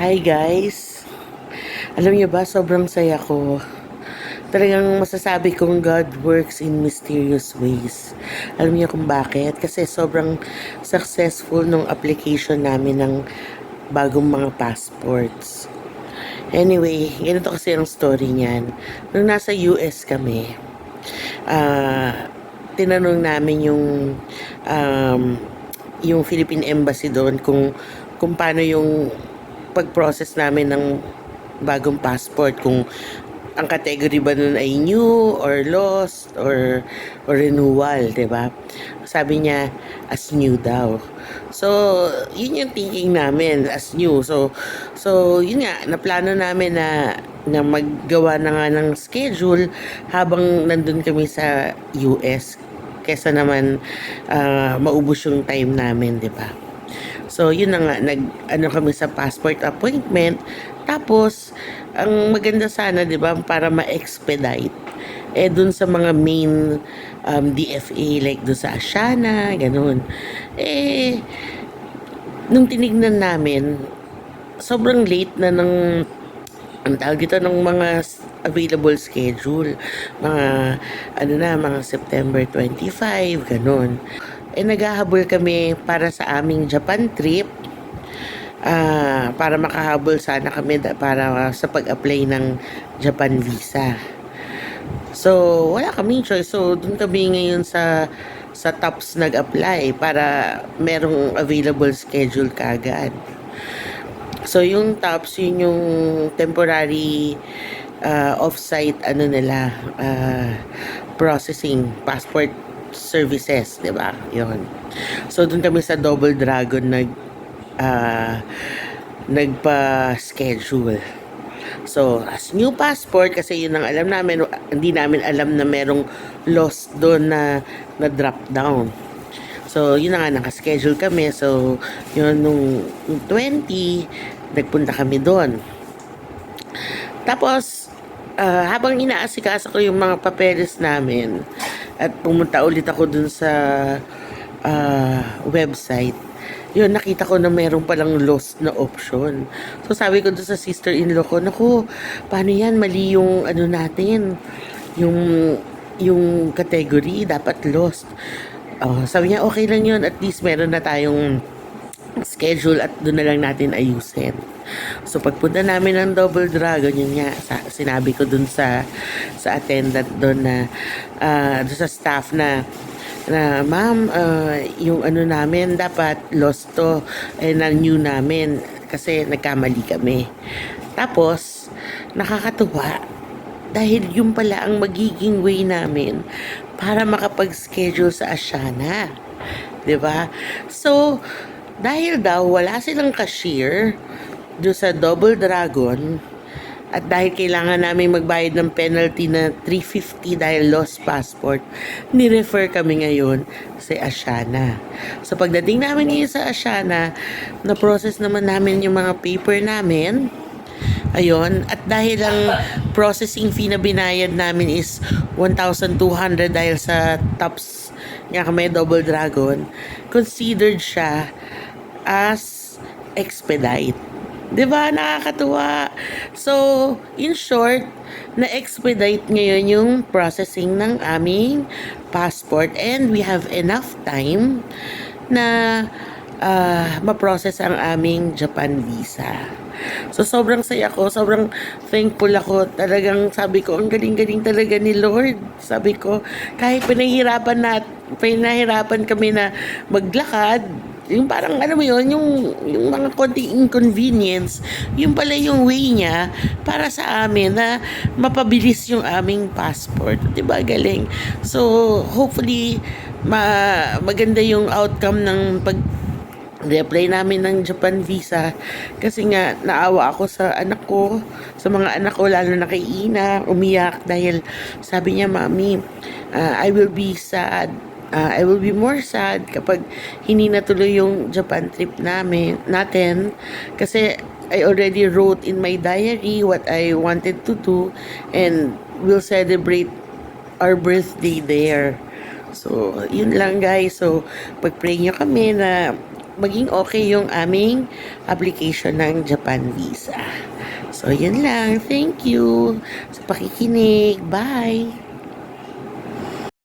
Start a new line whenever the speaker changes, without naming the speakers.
Hi guys! Alam niyo ba, sobrang saya ko. Talagang masasabi kong God works in mysterious ways. Alam niyo kung bakit? Kasi sobrang successful nung application namin ng bagong mga passports. Anyway, ganito kasi ang story niyan. Nung nasa US kami, tinanong namin um, yung Philippine Embassy doon kung paano yung pag-process namin ng bagong passport, kung ang category ba nun ay new or lost or renewal, 'di ba? Sabi niya as new daw. So, yun yung thinking namin as new. So yun nga, naplano namin na maggawa na nga ng schedule habang nandun kami sa US kesa naman maubos yung time namin, 'di ba? So, yun na nga, ano kami sa passport appointment. Tapos, ang maganda sana, di ba, para ma-expedite, dun sa mga main DFA, like dun sa Asiana, ganun. Nung tinignan namin, sobrang late na ang tawag dito ng mga available schedule. Mga, mga September 25, ganun. Naghahabol kami para sa aming Japan trip, para makahabol sana kami para sa pag-apply ng Japan visa. So, wala kaming choice. So, dun kami ngayon sa TOPS nag-apply para merong available schedule kagad. So, yung TOPS, yun yung temporary off-site nila, processing passport services, 'di ba? 'Yon. So doon kami sa Double Dragon nagpa-schedule. So, as new passport, kasi yun ang alam namin, hindi namin alam na merong lost doon na drop down. So, yun na nga, naka-schedule kami. So, yun, nung 20, nagpunta kami doon. Tapos, habang inaasikaso ko yung mga papeles namin, at pumunta ulit ako dun sa website, yun, nakita ko na meron palang lost na option. So, sabi ko dun sa sister-in-law ko, naku, paano yan? Mali yung natin, yung category, dapat lost. Sabi niya, okay lang yun, at least meron na tayong schedule at doon na lang natin ayusin. So pagpunta namin ng Double Dragon, yun nga, sinabi ko dun sa attendant doon doon sa staff na ma'am, yung namin dapat lost to, na new namin kasi nagkamali kami. Tapos nakakatuwa dahil yung pala ang magiging way namin para makapag-schedule sa Asiana, 'di ba? So dahil daw wala silang cashier doon sa Double Dragon, at dahil kailangan namin magbayad ng penalty na 350 dahil lost passport, ni-refer kami ngayon sa Asiana. So pagdating namin ngayon sa Asiana, na-process naman namin yung mga paper namin. Ayun, at dahil ang processing fee na binayad namin is 1,200 dahil sa TOPS nga kami Double Dragon, considered siya as expedite. 'Di ba? Nakakatuwa. So, in short, na-expedite ngayon yung processing ng aming passport, and we have enough time na ma-process ang aming Japan visa. So, sobrang saya ko, sobrang thankful ako. Talagang sabi ko, ang galing-galing talaga ni Lord. Sabi ko, kahit pinahirapan kami na maglakad, yung parang mo yun, yung mga konting inconvenience, yung pala yung way niya para sa amin na mapabilis yung aming passport. Diba? Galing. So, hopefully, maganda yung outcome ng pag-reapply namin ng Japan visa, kasi nga naawa ako sa anak ko, sa mga anak ko, lalo na kay Ina, umiyak dahil sabi niya, Mami, I will be sad. I will be more sad kapag hindi natuloy yung Japan trip natin, kasi I already wrote in my diary what I wanted to do, and we'll celebrate our birthday there. So, yun lang guys. So, pag-pray nyo kami na maging okay yung aming application ng Japan visa. So, yun lang. Thank you sa pakikinig. Bye!